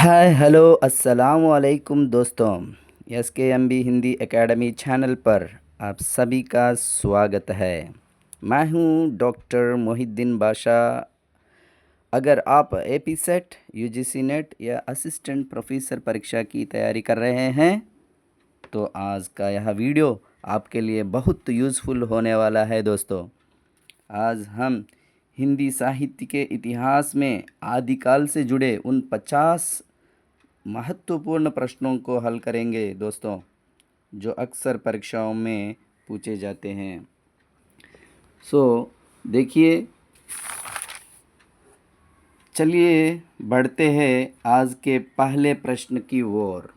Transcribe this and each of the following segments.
Hi hello अस्सलाम वालेकुम दोस्तों। S K M B Hindi academy channel पर आप सभी का स्वागत है। मैं हूं डॉक्टर मोहिद्दीन बाशा। अगर आप एपी सेट यूजीसी नेट या असिस्टेंट प्रोफेसर परीक्षा की तैयारी कर रहे हैं तो आज का यह वीडियो आपके लिए बहुत यूज़फुल होने वाला है दोस्तों। आज हम हिंदी साहित्य के इतिहास में आदिकाल से जुड़े उन 50 महत्वपूर्ण प्रश्नों को हल करेंगे दोस्तों, जो अक्सर परीक्षाओं में पूछे जाते हैं। देखिए, चलिए बढ़ते हैं आज के पहले प्रश्न की ओर।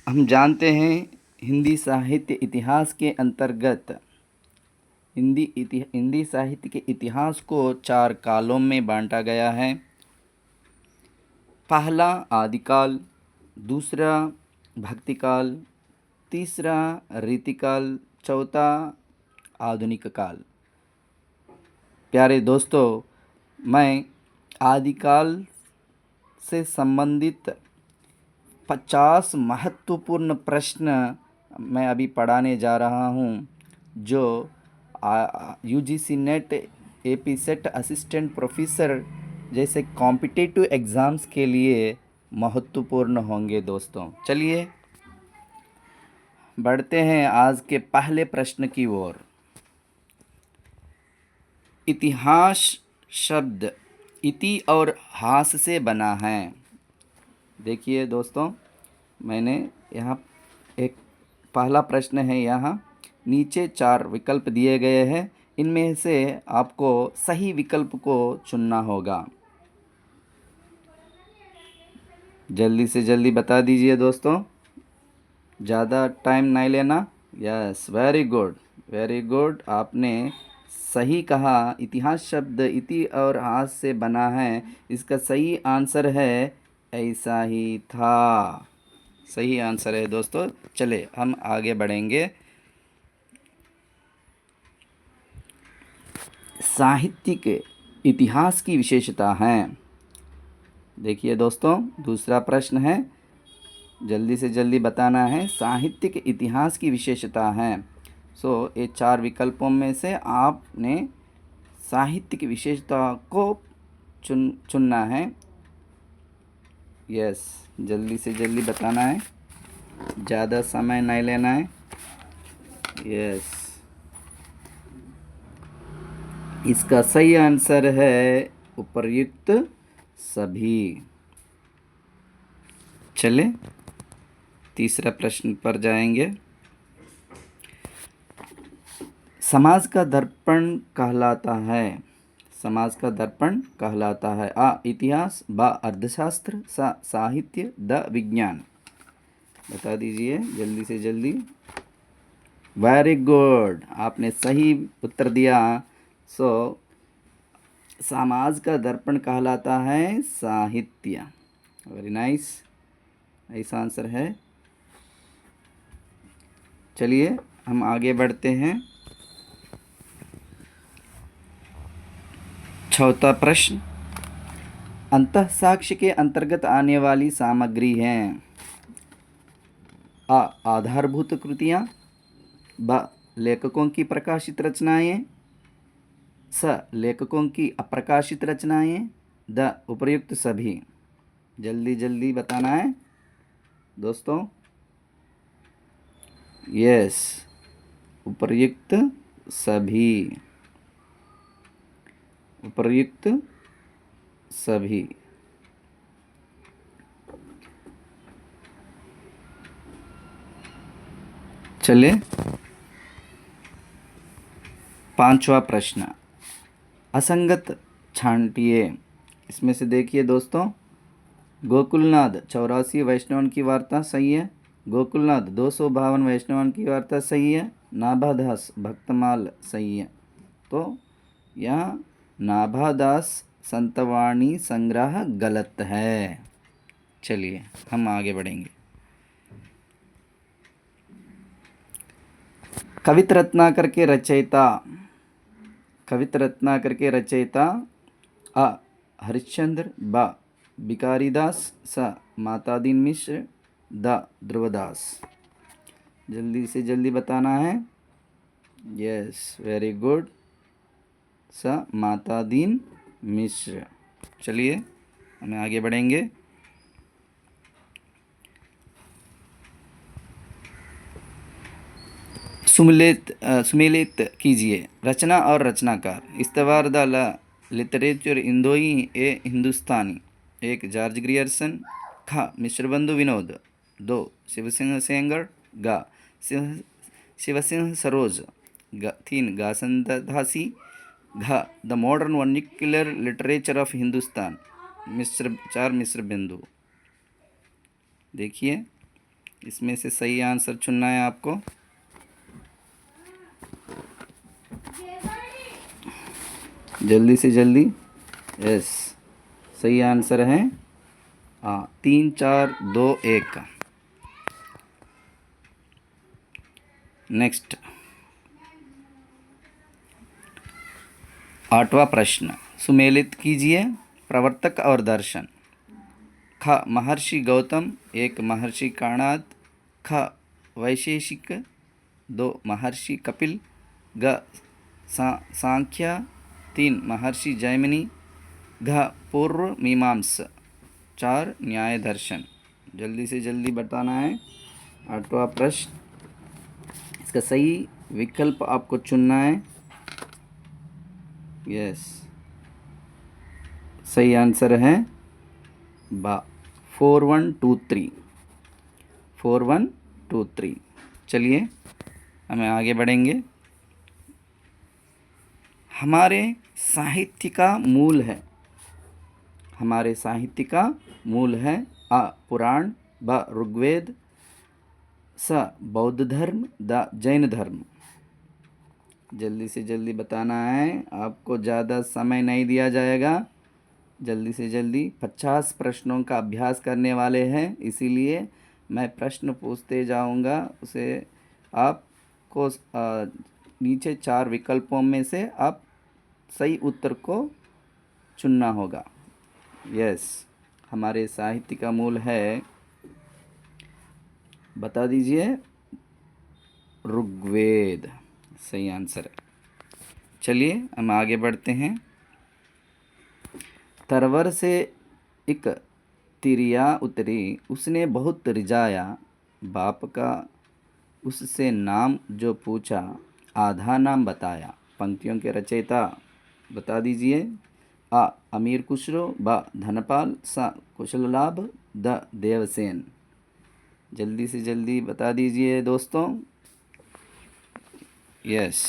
हम जानते हैं हिंदी साहित्य इतिहास के अंतर्गत हिंदी साहित्य के इतिहास को 4 कालों में बांटा गया है। पहला आदिकाल, दूसरा भक्तिकाल, तीसरा रीतिकाल, चौथा आधुनिक काल। प्यारे दोस्तों, मैं आदिकाल से संबंधित 50 महत्वपूर्ण प्रश्न मैं अभी पढ़ाने जा रहा हूँ, जो UGC net, AP set, assistant professor जैसे कॉम्पिटिटिव एग्ज़ाम्स के लिए महत्वपूर्ण होंगे दोस्तों। चलिए बढ़ते हैं आज के पहले प्रश्न की ओर। इतिहास शब्द इति और हास से बना है। देखिए दोस्तों, मैंने यहाँ एक पहला प्रश्न है, यहाँ नीचे 4 विकल्प दिए गए हैं। इनमें से आपको सही विकल्प को चुनना होगा। जल्दी से जल्दी बता दीजिए दोस्तों, ज़्यादा टाइम नहीं लेना। Yes, very good, very good, आपने सही कहा। इतिहास शब्द इति और हास से बना है। इसका सही आंसर है ऐसा ही था। सही आंसर है दोस्तों। चले हम आगे बढ़ेंगे। साहित्य के इतिहास की विशेषता हैं। देखिए दोस्तों, दूसरा प्रश्न है, जल्दी से जल्दी बताना है। साहित्य के इतिहास की विशेषता है। ये 4 विकल्पों में से आपने साहित्य की विशेषता को चुनना है। यस, जल्दी से जल्दी बताना है, ज़्यादा समय नहीं लेना है। यस, इसका सही आंसर है उपर्युक्त सभी। चले तीसरा प्रश्न पर जाएंगे। समाज का दर्पण कहलाता है। समाज का दर्पण कहलाता है आ इतिहास, बा अर्थशास्त्र, सा साहित्य, द विज्ञान। बता दीजिए जल्दी से जल्दी। वेरी गुड, आपने सही उत्तर दिया। समाज का दर्पण कहलाता है साहित्य। वेरी नाइस, ऐसा आंसर है। चलिए हम आगे बढ़ते हैं। चौथा प्रश्न, अंतःसाक्ष्य के अंतर्गत आने वाली सामग्री हैं। आ आधारभूत कृतियाँ, ब लेखकों की प्रकाशित रचनाएं, स लेखकों की अप्रकाशित रचनाएं, द उपर्युक्त सभी। जल्दी जल्दी बताना है दोस्तों। यस, उपर्युक्त सभी, उपर्युक्त सभी। चले पांचवा प्रश्न, असंगत छांटिए। इसमें से देखिए दोस्तों, गोकुलनाथ 84 वैष्णवन की वार्ता सही है। गोकुलनाथ 252 वैष्णवन की वार्ता सही है। नाभादास भक्तमाल सही है। तो यहाँ नाभादास संतवाणी संग्रह गलत है। चलिए हम आगे बढ़ेंगे। कवित रत्नाकर के रचयिता कविता रत्नाकर के रचयिता आ हरिश्चंद्र, बा बिकारीदास, सा मातादीन मिश्र, द ध्रुवदास। जल्दी से जल्दी बताना है। यस, वेरी गुड, सा मातादीन मिश्र। चलिए हमें आगे बढ़ेंगे। सुमेलित कीजिए रचना और रचनाकार। इस्तवार द लिटरेचर इंदोई ए हिंदुस्तानी। एक जॉर्ज ग्रियर्सन। ख मिश्रबंधु विनोद। दो शिवसिंह सेंगर। गा शिवसिंह सरोज। तीन गासंत दासी। घ the modern vernacular literature of Hindustan. चार मिश्र बिंदु। देखिए इसमें से सही आंसर चुनना है आपको। जल्दी से जल्दी। यस, सही आंसर है 3 4 2 1। नेक्स्ट, 8वां प्रश्न सुमेलित कीजिए प्रवर्तक और दर्शन। ख महर्षि गौतम। एक महर्षि काणाद। ख वैशेषिक। दो महर्षि कपिल। ग सांख्य। तीन महर्षि जैमिनी। घ पूर्व मीमांस। चार न्याय दर्शन। जल्दी से जल्दी बताना है 8वां प्रश्न। इसका सही विकल्प आपको चुनना है। यस, सही आंसर है 4123। 4123। चलिए हमें आगे बढ़ेंगे। हमारे साहित्य का मूल है। हमारे साहित्य का मूल है अ पुराण, ब ऋग्वेद, स बौद्ध धर्म, द जैन धर्म। जल्दी से जल्दी बताना है, आपको ज़्यादा समय नहीं दिया जाएगा। जल्दी से जल्दी 50 प्रश्नों का अभ्यास करने वाले हैं, इसीलिए मैं प्रश्न पूछते जाऊंगा। उसे आपको नीचे 4 विकल्पों में से आप सही उत्तर को चुनना होगा। यस, हमारे साहित्य का मूल है, बता दीजिए, ऋग्वेद। सही आंसर है। चलिए हम आगे बढ़ते हैं। तरवर से एक तिरिया उतरी, उसने बहुत रिझाया, बाप का उससे नाम जो पूछा, आधा नाम बताया। पंक्तियों के रचयिता बता दीजिए। अ अमीर खुसरो, ब धनपाल, स कुशललाभ, द देवसेन। जल्दी से जल्दी बता दीजिए दोस्तों। यस,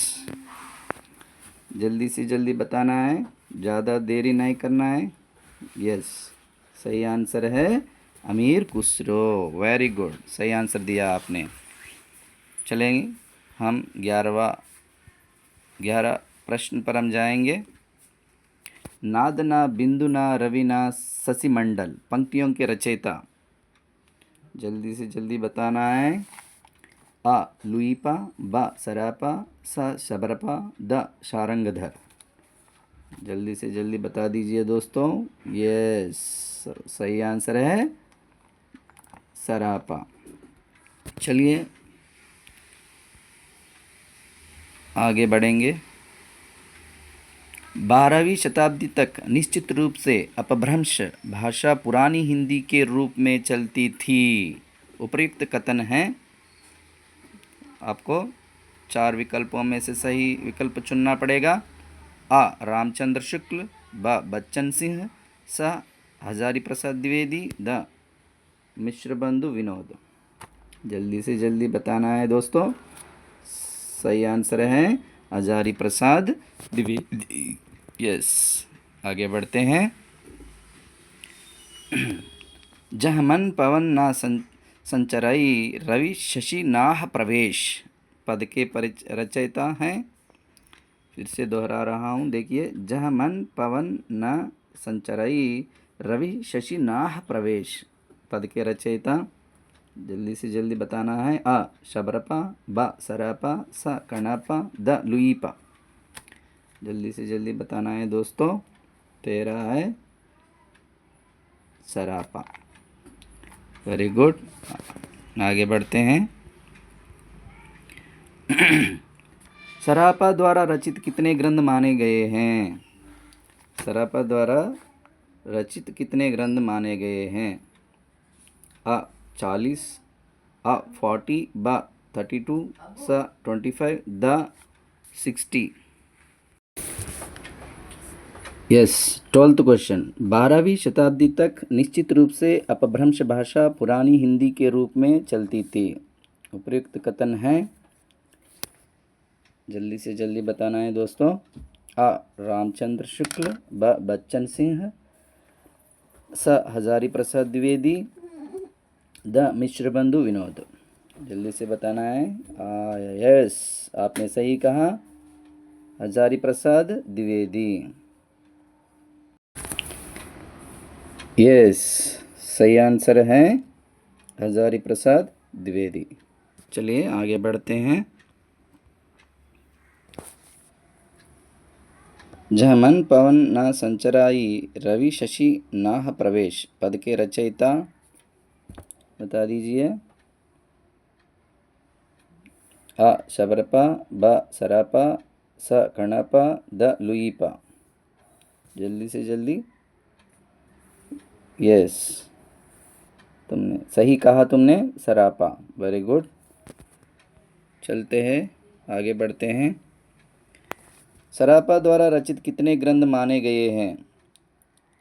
जल्दी से जल्दी बताना है, ज़्यादा देरी नहीं करना है। यस, सही आंसर है अमीर खुसरो। वेरी गुड, सही आंसर दिया आपने। चलेंगे हम 11 प्रश्न पर हम जाएंगे। नादना बिंदुना रविना शशिमंडल। पंक्तियों के रचयिता जल्दी से जल्दी बताना है। अ लुईपा, ब सरापा, स शबरपा, द शारंगधर। जल्दी से जल्दी बता दीजिए दोस्तों। यस, सही आंसर है सरापा। चलिए आगे बढ़ेंगे। 12वीं शताब्दी तक निश्चित रूप से अपभ्रंश भाषा पुरानी हिंदी के रूप में चलती थी। उपयुक्त कथन है। आपको 4 विकल्पों में से सही विकल्प चुनना पड़ेगा। अ रामचंद्र शुक्ल, ब बच्चन सिंह, स हजारी प्रसाद द्विवेदी, द मिश्रबंधु विनोद। जल्दी से जल्दी बताना है दोस्तों। सही आंसर है हजारी प्रसाद द्विवेदी। यस, आगे बढ़ते हैं। जह मन पवन ना संचराई, रवि शशि नाह प्रवेश। पद के रचयिता हैं। फिर से दोहरा रहा हूँ, देखिए। जह मन पवन न संचराई, रवि शशि नाह प्रवेश। पद के रचयिता जल्दी से जल्दी बताना है। अ शबरपा, ब सरापा, स कणापा, द लुईपा। जल्दी से जल्दी बताना है दोस्तों। तेरा है सरापा। Very good. आगे बढ़ते हैं। सरापा द्वारा रचित कितने ग्रंथ माने गए हैं? सरापा द्वारा रचित कितने ग्रंथ माने गए हैं? आ 40, आ 40, बा 32, सा 25, द 60। यस। 12th question. 12वीं शताब्दी तक निश्चित रूप से अपभ्रंश भाषा पुरानी हिंदी के रूप में चलती थी। उपयुक्त कथन है। जल्दी से जल्दी बताना है दोस्तों। आ रामचंद्र शुक्ल, ब बच्चन सिंह, स हजारी प्रसाद द्विवेदी, द मिश्र बंधु विनोद। जल्दी से बताना है। यस, आपने सही कहा, हजारी प्रसाद द्विवेदी। यस, सही आंसर है हजारी प्रसाद द्विवेदी। चलिए आगे बढ़ते हैं। जह मन पवन न संचराई, रवि शशि नाह प्रवेश, पद के रचयिता बता दीजिए। आ शबरपा, ब सरापा, स कर्णपा, द लुईपा। जल्दी से जल्दी। यस, तुमने सही कहा, तुमने सरापा। Very good. चलते हैं, आगे बढ़ते हैं। सरापा द्वारा रचित कितने ग्रंथ माने गए हैं?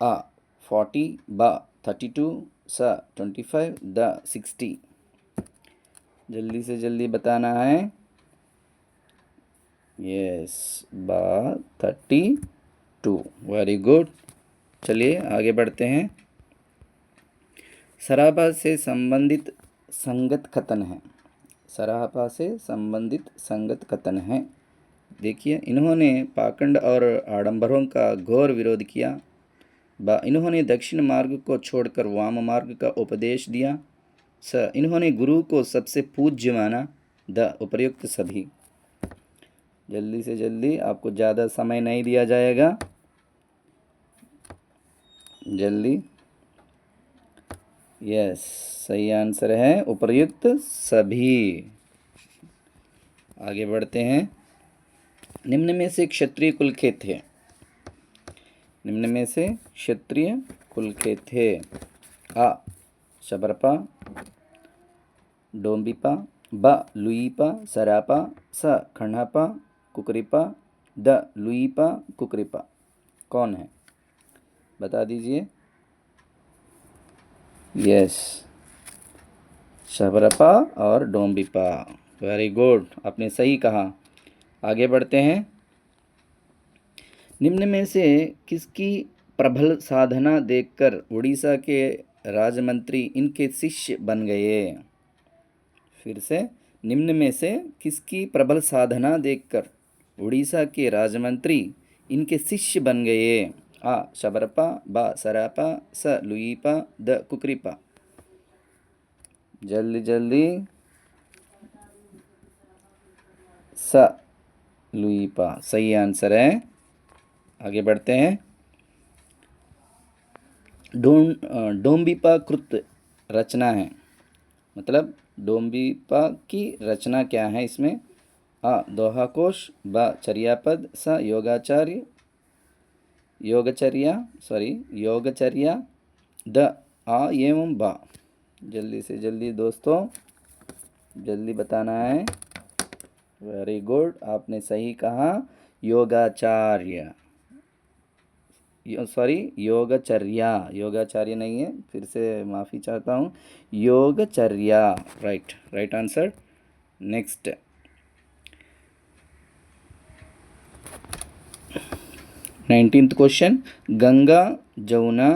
आ 40, ब 32, स 25, द 60। जल्दी से जल्दी बताना है। यस, बा 32। Very good. चलिए आगे बढ़ते हैं। सरापा से संबंधित संगत कथन है। सरापा से संबंधित संगत कथन है। देखिए, इन्होंने पाखंड और आडंबरों का घोर विरोध किया। इन्होंने दक्षिण मार्ग को छोड़कर वाम मार्ग का उपदेश दिया। स इन्होंने गुरु को सबसे पूज्य माना। द उपर्युक्त सभी। जल्दी से जल्दी, आपको ज़्यादा समय नहीं दिया जाएगा। जल्दी। यस, सही आंसर है उपर्युक्त सभी। आगे बढ़ते हैं। निम्न में से क्षत्रिय कुल के थे। निम्न में से क्षत्रिय कुल के थे। आ शबरपा, डोम्बिपा, ब लुईपा, सरापा, स खंडापा, कुकरीपा, द लुईपा कुकरीपा। कौन है, बता दीजिए। यस, शबरपा और डोम्बिपा। वेरी गुड, आपने सही कहा। आगे बढ़ते हैं। निम्न में से किसकी प्रबल साधना देखकर उड़ीसा के राजमंत्री इनके शिष्य बन गए? फिर से, निम्न में से किसकी प्रबल साधना देखकर उड़ीसा के राजमंत्री इनके शिष्य बन गए? आ शबरपा, ब सरापा, स लुईपा, द कुकरीपा। जल्दी जल्दी। स लुईपा सही आंसर है। आगे बढ़ते हैं। डोम्बिपा कृत रचना है, मतलब डोम्बिपा की रचना क्या है इसमें? आ दोहाकोश, ब चर्यापद, स योगचर्या, द आ एवं बा। जल्दी से जल्दी दोस्तों, जल्दी बताना है। वेरी गुड, आपने सही कहा, योगाचार्य। योगचर्या, योगाचार्य नहीं है, फिर से माफ़ी चाहता हूँ, Yogcharya. Right answer. Next. 19th question. Ganga Jamuna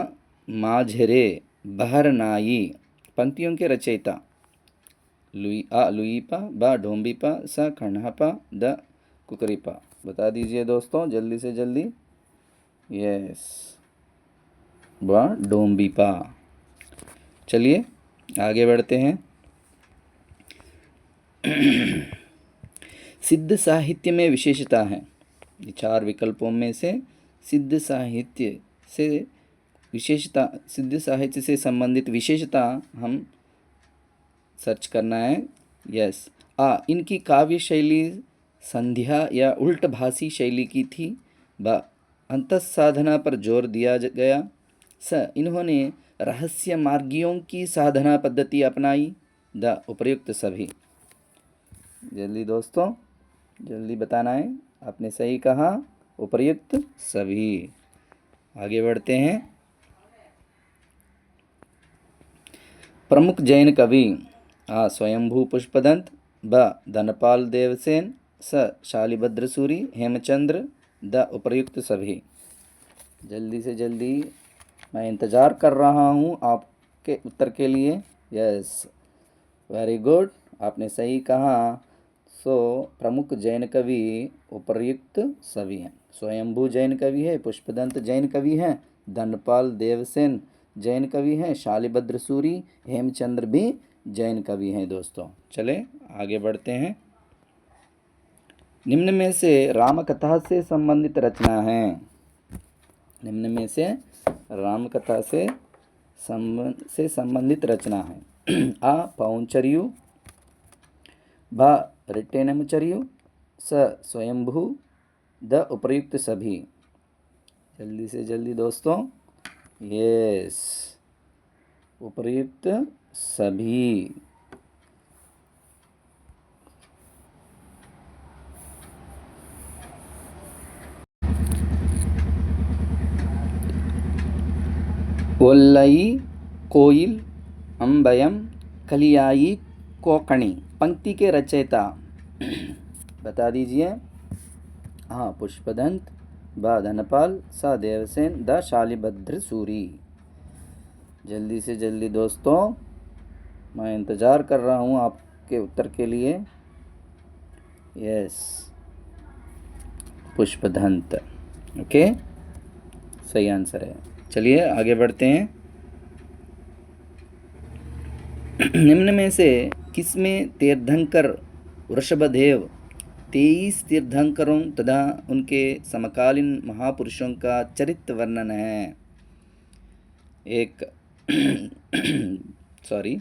माझरे बहरनाई पंक्तियों के रचयिता? लुईपा, ब ढोम्बिपा, स खंडहपा, द कुकरीपा। बता दीजिए दोस्तों, जल्दी से जल्दी। यस, व डोम्बिपा। चलिए आगे बढ़ते हैं। सिद्ध साहित्य में विशेषता है। ये 4 विकल्पों में से सिद्ध साहित्य से विशेषता, सिद्ध साहित्य से संबंधित विशेषता हम सर्च करना है। यस। इनकी काव्य शैली संध्या या उल्ट भाषी शैली की थी। ब अंतःसाधना पर जोर दिया गया। इन्होंने रहस्य मार्गियों की साधना पद्धति अपनाई। द उपर्युक्त सभी। जल्दी दोस्तों, जल्दी बताना है। आपने सही कहा, उपर्युक्त सभी। आगे बढ़ते हैं। प्रमुख जैन कवि। स्वयंभू पुष्पदंत। ब धनपाल देवसेन। शालिभद्र सूरि। हेमचंद्र। द उपर्युक्त सभी। जल्दी से जल्दी, मैं इंतज़ार कर रहा हूँ आपके उत्तर के लिए। यस, वेरी गुड, आपने सही कहा। प्रमुख जैन कवि उपर्युक्त सभी हैं। स्वयंभू जैन कवि है, पुष्पदंत जैन कवि हैं, धनपाल देवसेन जैन कवि हैं, शालिभद्र सूरि, हेमचंद्र भी जैन कवि हैं दोस्तों। चले आगे बढ़ते हैं। निम्न में से रामकथा से संबंधित रचना है। निम्न में से रामकथा से संबंधित रचना है। आ पौंचर्यु। ब रिट्टेनमचर्यु। स्वयंभू। द उपर्युक्त सभी। जल्दी से जल्दी दोस्तों। यस, उपर्युक्त सभी। ओल्लई कोयल अम्बयम कलियाई कोकणी। पंक्ति के रचयिता बता दीजिए। पुष्पदंत। ब धनपाल। स देवसेन। द शालिभद्र सूरि। जल्दी से जल्दी दोस्तों, मैं इंतज़ार कर रहा हूँ आपके उत्तर के लिए। यस, पुष्पदंत। ओके, सही आंसर है। चलिए आगे बढ़ते हैं। निम्न में से किसमें तीर्थंकर वृषभदेव 23 तीर्थंकरों तथा उनके समकालीन महापुरुषों का चरित्र वर्णन है? एक सॉरी,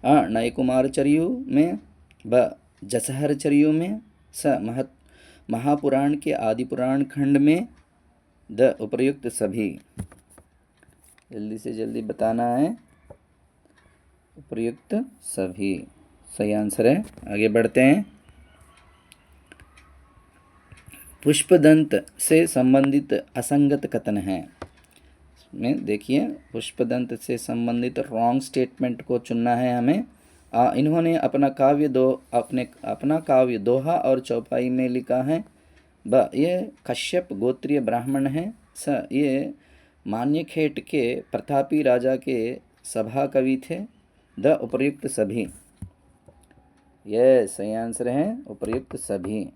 नय कुमारचर्यु में। ब जसहरचर्यु में। महापुराण के आदि पुराण खंड में। द उपर्युक्त सभी। जल्दी से जल्दी बताना है। उपर्युक्त सभी सही आंसर है। आगे बढ़ते हैं। पुष्पदंत से संबंधित असंगत कथन है। में देखिए, पुष्पदंत से संबंधित रॉन्ग स्टेटमेंट को चुनना है हमें। इन्होंने अपना काव्य दोहा और चौपाई में लिखा है। ब ये कश्यप गोत्रीय ब्राह्मण हैं। ये मान्यखेट के प्रतापी राजा के सभा कवि थे। द उपर्युक्त सभी। ये सही आंसर है, उपर्युक्त सभी।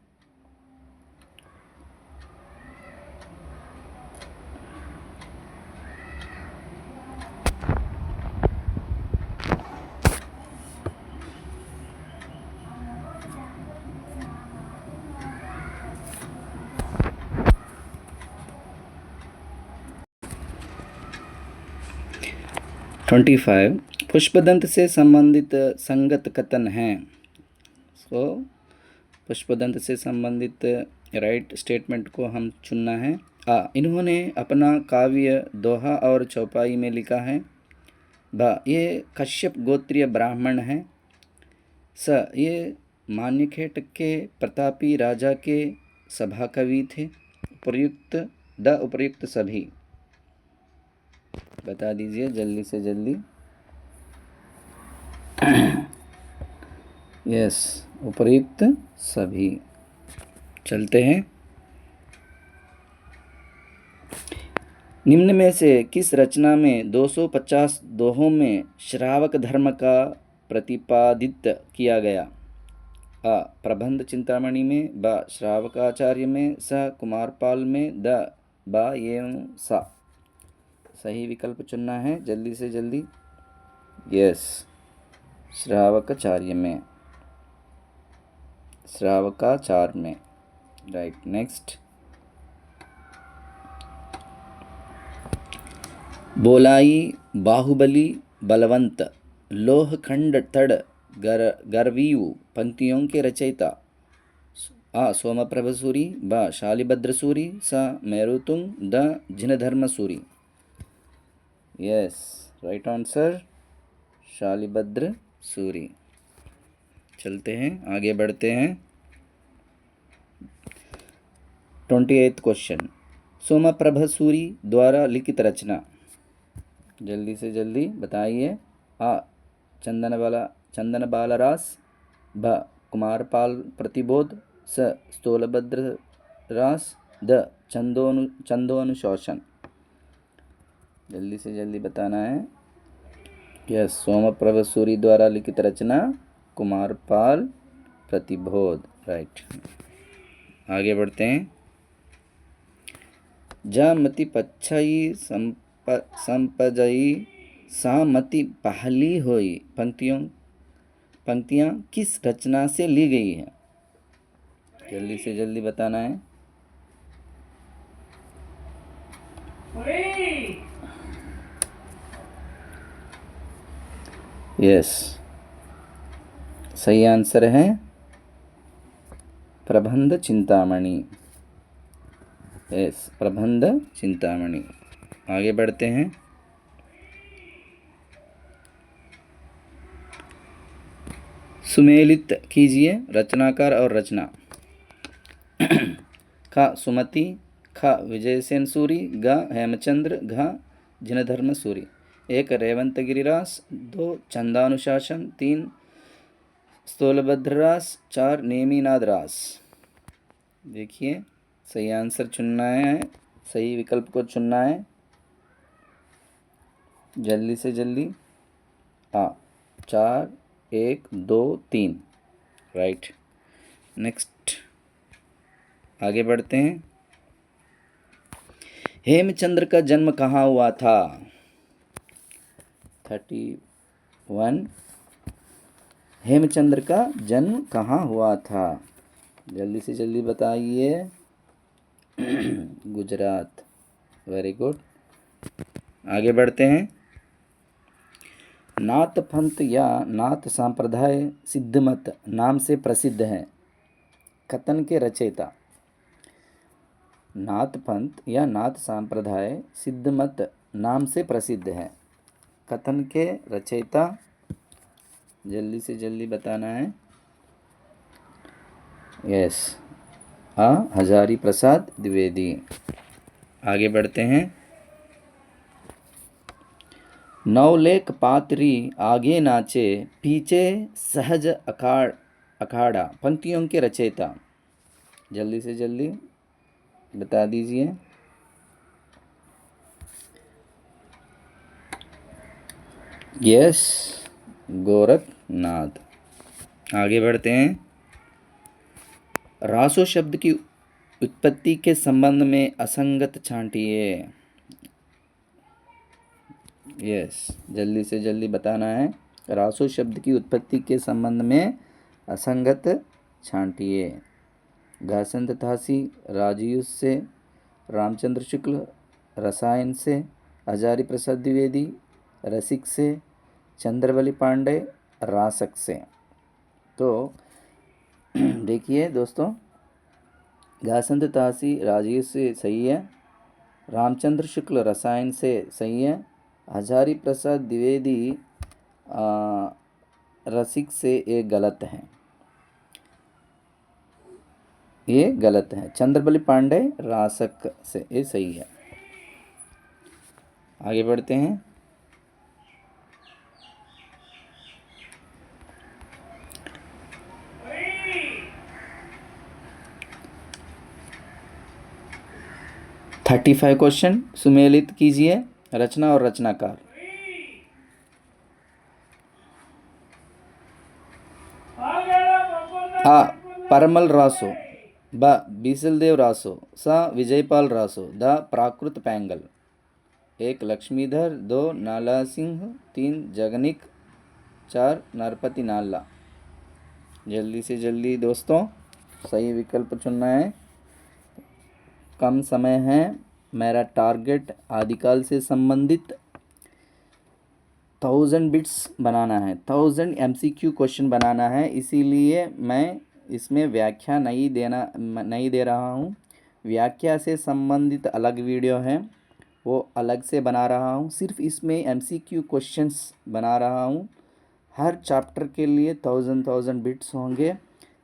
ट्वेंटी 25 पुष्पदंत से संबंधित संगत कथन हैं। पुष्पदंत से संबंधित राइट स्टेटमेंट को हम चुनना है। इन्होंने अपना काव्य दोहा और चौपाई में लिखा है। ब ये कश्यप गोत्रीय ब्राह्मण हैं। ये मान्यखेट के प्रतापी राजा के सभा कवि थे। द उपर्युक्त सभी। बता दीजिए जल्दी से जल्दी। यस, उपर्युक्त सभी। चलते हैं। निम्न में से किस रचना में 250 दोहों में श्रावक धर्म का प्रतिपादित किया गया? प्रबंध चिंतामणि में। ब श्रावकाचार्य में। कुमारपाल में। द ब एवं सा। सही विकल्प चुनना है जल्दी से जल्दी। यस, श्रावकाचार्य में। राइट। नेक्स्ट, बोलाई बाहुबली बलवंत लोहखंड तड़ गर्वीयु पंक्तियों के रचयिता। आ सोमप्रभ सूरी, ब शालिभद्र सूरी, स मेरुतुंग, द Jindharma Suri. Yes, right answer Shalibhadra Suri. चलते हैं, आगे बढ़ते हैं। 28th क्वेश्चन, सोमप्रभ सूरी द्वारा लिखित रचना। जल्दी से जल्दी बताइए। आ चंदन बालरास, ब कुमारपाल प्रतिबोध, स स्थूलभद्र रास, द चंदोनुशोषण। जल्दी से जल्दी बताना है। यस, सोमप्रभ सूरी द्वारा लिखित रचना कुमारपाल प्रतिबोध, राइट। आगे बढ़ते हैं। जामति पच्छई संपजई सामति पहली होई पंक्तियां किस रचना से ली गई है? जल्दी से जल्दी बताना है। यस, सही आंसर है प्रबंध चिंतामणि। यस, प्रबंध चिंतामणि। आगे बढ़ते हैं। सुमेलित कीजिए रचनाकार और रचना। ख सुमति, ख विजयसेन सूरी, ग हेमचंद्र, घ जिनधर्म सूरी। 1 रेवंत गिरिरास, 2 चंदानुशासन, 3 स्थूलभद्र रास, 4 नेमिनाथ रास। देखिए, सही आंसर चुनना है, सही विकल्प को चुनना है। जल्दी से जल्दी। 4 1 2 3, राइट। नेक्स्ट, आगे बढ़ते हैं। हेमचंद्र का जन्म कहाँ हुआ था? 31, हेमचंद्र का जन्म कहाँ हुआ था? जल्दी से जल्दी बताइए। Gujarat, very good. आगे बढ़ते हैं। नाथ पंथ या नाथ संप्रदाय सिद्धमत नाम से प्रसिद्ध है। कथन के रचयिता। नाथ पंथ या नाथ संप्रदाय सिद्धमत नाम से प्रसिद्ध है। कथन के रचयिता। जल्दी से जल्दी बताना है। यस, हजारी प्रसाद द्विवेदी। आगे बढ़ते हैं। नवलेख पात्री आगे नाचे पीछे सहज अखाड़ा पंक्तियों के रचयिता। जल्दी से जल्दी बता दीजिए। यस, गोरखनाथ। आगे बढ़ते हैं। रासो शब्द की उत्पत्ति के संबंध में असंगत छांटिए। यस, जल्दी से जल्दी बताना है। रासो शब्द की उत्पत्ति के संबंध में असंगत छांटिए। घासंत थासी राजयूष से, रामचंद्र शुक्ल रसायन से, हजारी प्रसाद द्विवेदी रसिक से, चंद्रवली पांडे रासक से। तो देखिए दोस्तों, घासंत तासी राजयूष से सही है, रामचंद्र शुक्ल रसायन से सही है, हजारी प्रसाद द्विवेदी रसिक से ये गलत है, ये गलत है। चंद्रबली पांडे रासक से ये सही है। आगे बढ़ते हैं। थर्टी 35 क्वेश्चन सुमेलित कीजिए रचना और रचनाकार। आ परमल रासो, ब बीसलदेव रासो, स विजयपाल रासो, द प्राकृत पैंगल। 1 लक्ष्मीधर, 2 नाला सिंह, 3 जगनिक, 4 नरपति नाला। जल्दी से जल्दी दोस्तों सही विकल्प चुनना है। कम समय है, मेरा टारगेट आदिकाल से संबंधित 1000 बिट्स बनाना है, 1000 MCQ क्वेश्चन बनाना है, इसीलिए मैं इसमें व्याख्या नहीं दे रहा हूँ। व्याख्या से संबंधित अलग वीडियो है, वो अलग से बना रहा हूँ। सिर्फ इसमें MCQ क्वेश्चंस बना रहा हूँ। हर चैप्टर के लिए 1000 बिट्स होंगे।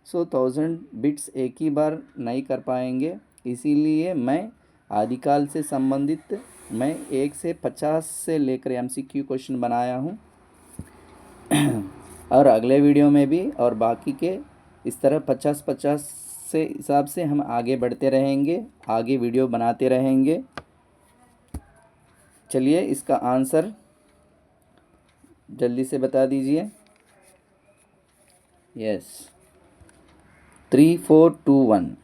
1000 बिट्स एक ही बार नहीं कर पाएंगे, इसीलिए मैं आदिकाल से संबंधित मैं 1 से 50 से लेकर MCQ क्वेश्चन बनाया हूँ। और अगले वीडियो में भी और बाकी के इस तरह 50-50 से हिसाब से हम आगे बढ़ते रहेंगे, आगे वीडियो बनाते रहेंगे। चलिए इसका आंसर जल्दी से बता दीजिए। यस, 3 4 2 1।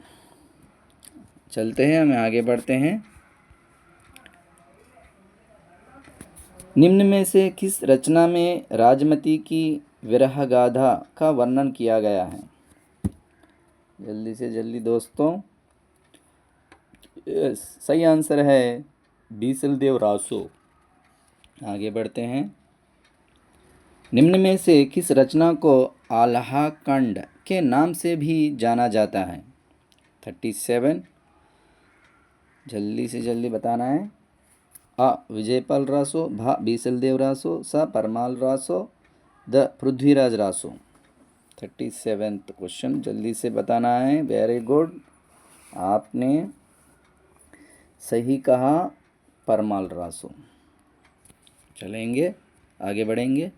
चलते हैं, हमें आगे बढ़ते हैं। निम्न में से किस रचना में राजमती की विरह गाथा का वर्णन किया गया है? जल्दी से जल्दी दोस्तों। यस, सही आंसर है बीसलदेव रासो। आगे बढ़ते हैं। निम्न में से किस रचना को आल्हा कांड के नाम से भी जाना जाता है? 37। जल्दी से जल्दी बताना है। अ विजयपाल रासो, भा बीसलदेव रासो, स परमाल रासो, द पृथ्वीराज रासो। 37 क्वेश्चन जल्दी से बताना है। वेरी गुड, आपने सही कहा, परमाल रासो। चलेंगे, आगे बढ़ेंगे।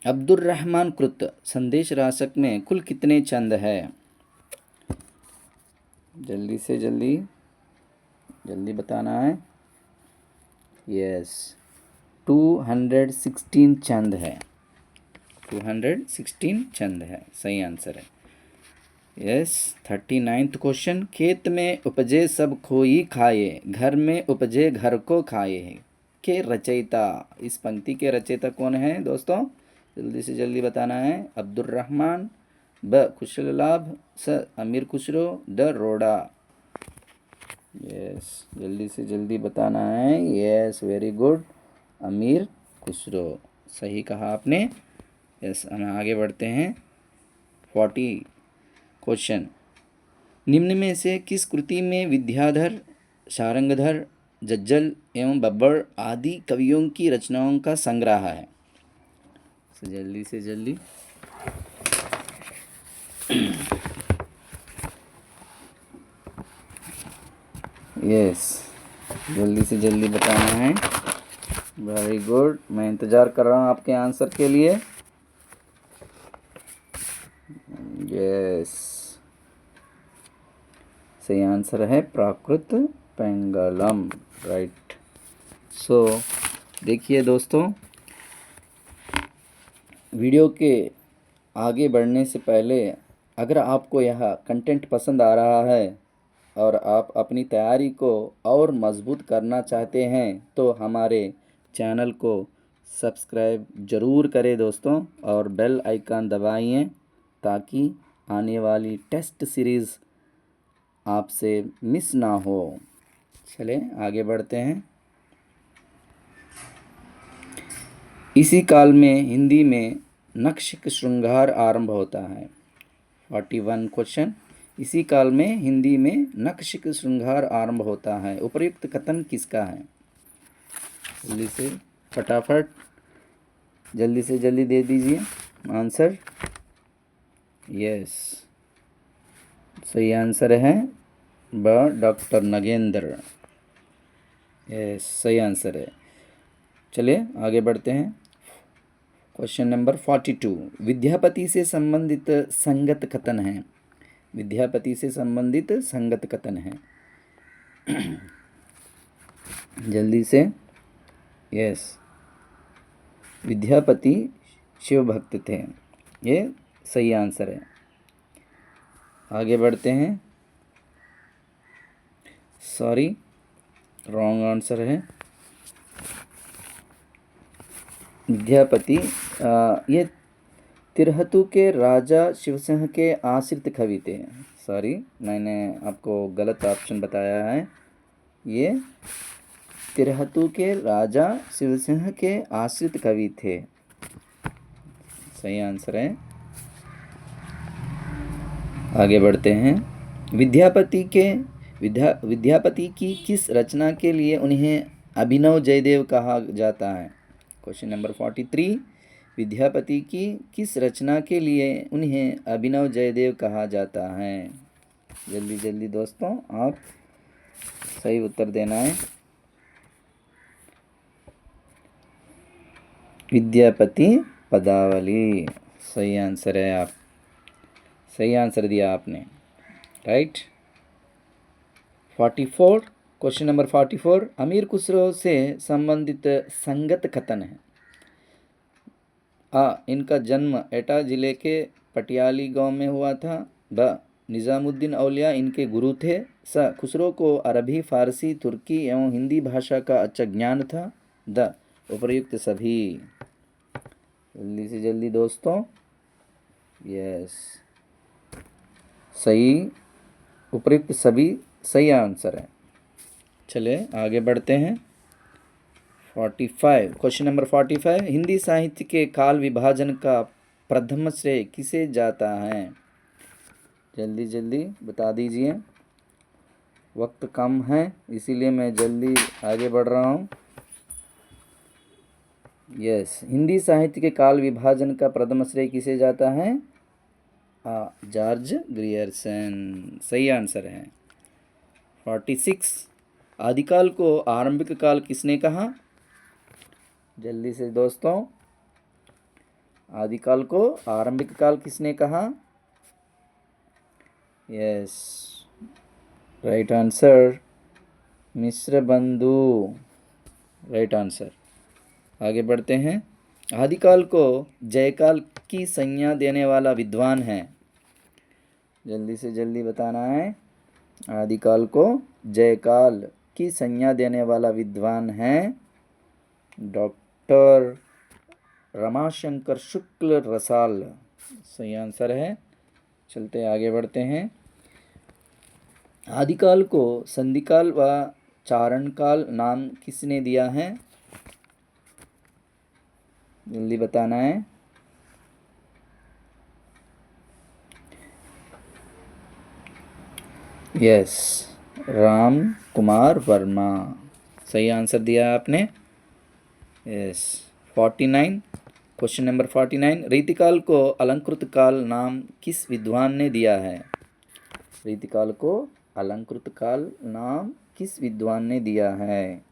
अब्दुर रहमान कृत संदेश रासक में कुल कितने छंद है? जल्दी से जल्दी बताना है। यस, 216 छंद है। 216 छंद है, सही आंसर है। Yes, 39 question. खेत में उपजे सब खोई खाए, घर में उपजे घर को खाए के रचयिता, इस पंक्ति के रचयिता कौन है दोस्तों? जल्दी से जल्दी बताना है। अब्दुर रहमान, ब खुशल लाभ, स अमीर खुसरो, द रोड़ा। यस, जल्दी से जल्दी बताना है। यस, वेरी गुड, अमीर खुसरो, सही कहा आपने। यस, हम आगे बढ़ते हैं। 40 क्वेश्चन। निम्न में से किस कृति में विद्याधर, शारंगधर, जज्जल एवं बब्बर आदि कवियों की रचनाओं का संग्रह है? जल्दी से जल्दी। यस, जल्दी से जल्दी बताना है। वेरी गुड, मैं इंतज़ार कर रहा हूँ आपके आंसर के लिए। यस, सही आंसर है प्राकृत पेंगलम, राइट। सो देखिए दोस्तों, वीडियो के आगे बढ़ने से पहले अगर आपको यह कंटेंट पसंद आ रहा है और आप अपनी तैयारी को और मज़बूत करना चाहते हैं तो हमारे चैनल को सब्सक्राइब ज़रूर करें दोस्तों, और बेल आइकन दबाइए ताकि आने वाली टेस्ट सीरीज़ आपसे मिस ना हो। चलें, आगे बढ़ते हैं। इसी काल में हिंदी में नक्शिक श्रृंगार आरंभ होता है। 41 क्वेश्चन। इसी काल में हिंदी में नक्शिक श्रृंगार आरंभ होता है, उपर्युक्त कथन किसका है? जल्दी से फटाफट, जल्दी से जल्दी दे दीजिए आंसर। यस, सही आंसर है ब डॉक्टर नगेंद्र। यस, सही आंसर है। चलिए आगे बढ़ते हैं। Question number 42। विद्यापति से संबंधित संगत कथन है। विद्यापति से संबंधित संगत कथन है। जल्दी से। यस, विद्यापति शिव भक्त थे, ये सही आंसर है। आगे बढ़ते हैं। सॉरी, रॉन्ग आंसर है। विद्यापति ये तिरहतु के राजा शिवसिंह के आश्रित कवि थे। सॉरी, मैंने आपको गलत ऑप्शन बताया है। ये तिरहतु के राजा शिवसिंह के आश्रित कवि थे, सही आंसर है। आगे बढ़ते हैं। विद्यापति की किस रचना के लिए उन्हें अभिनव जयदेव कहा जाता है? Question number 43। विद्यापति की किस रचना के लिए उन्हें अभिनव जयदेव कहा जाता है? जल्दी जल्दी दोस्तों, आप सही उत्तर देना है। विद्यापति पदावली, सही आंसर है। आप सही आंसर दिया आपने, राइट। 44, question number 44। अमीर खुसरो से संबंधित संगत कथन है। आ, इनका जन्म एटा जिले के पटियाली गांव में हुआ था। ब, निज़ामुद्दीन औलिया इनके गुरु थे। स, खुसरो को अरबी, फारसी, तुर्की एवं हिंदी भाषा का अच्छा ज्ञान था। द, उपर्युक्त सभी। जल्दी से जल्दी दोस्तों, यस, सही, उपर्युक्त सभी सही आंसर है। चले आगे बढ़ते हैं। 45, क्वेश्चन नंबर 45। हिंदी साहित्य के काल विभाजन का प्रथम श्रेय किसे जाता है? जल्दी जल्दी बता दीजिए, वक्त कम है इसीलिए मैं जल्दी आगे बढ़ रहा हूँ। यस, हिंदी साहित्य के काल विभाजन का प्रथम श्रेय किसे जाता है? जॉर्ज ग्रियर्सन, सही आंसर है। 46, आदिकाल को आरंभिक काल किसने कहा? जल्दी से दोस्तों, आदिकाल को आरंभिक काल किसने कहा? यस, राइट आंसर, मिश्र बंधु, राइट आंसर। आगे बढ़ते हैं। आदिकाल को जयकाल की संज्ञा देने वाला विद्वान है। जल्दी से जल्दी बताना है। आदिकाल को जयकाल की संज्ञा देने वाला विद्वान है डॉक्टर रमाशंकर शुक्ल रसाल, सही आंसर है। चलते आगे बढ़ते हैं। आदिकाल को संधिकाल व चारणकाल नाम किसने दिया है? जल्दी बताना है। यस, राम कुमार वर्मा, सही आंसर दिया आपने। यस। 49, question number 49। रीतिकाल को अलंकृत काल नाम किस विद्वान ने दिया है? रीतिकाल को अलंकृत काल नाम किस विद्वान ने दिया है?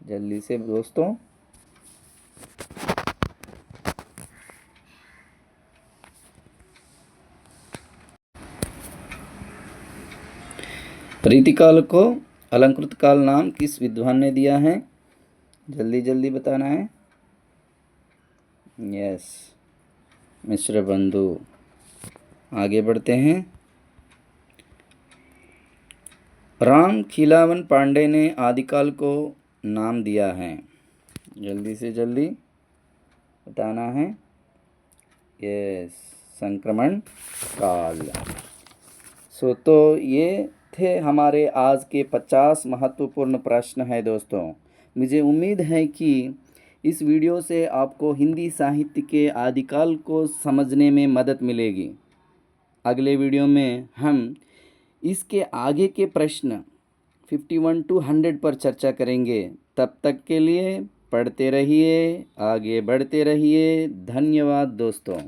जल्दी से दोस्तों, रीतिकाल को अलंकृत काल नाम किस विद्वान ने दिया है? जल्दी जल्दी बताना है। यस, मिश्र बंधु। आगे बढ़ते हैं। राम खिलावन पांडे ने आदिकाल को नाम दिया है। जल्दी से जल्दी बताना है। यस, संक्रमण काल। तो ये थे हमारे आज के 50 महत्वपूर्ण प्रश्न हैं दोस्तों। मुझे उम्मीद है कि इस वीडियो से आपको हिंदी साहित्य के आदिकाल को समझने में मदद मिलेगी। अगले वीडियो में हम इसके आगे के प्रश्न 51 to 100 पर चर्चा करेंगे। तब तक के लिए पढ़ते रहिए, आगे बढ़ते रहिए। धन्यवाद दोस्तों।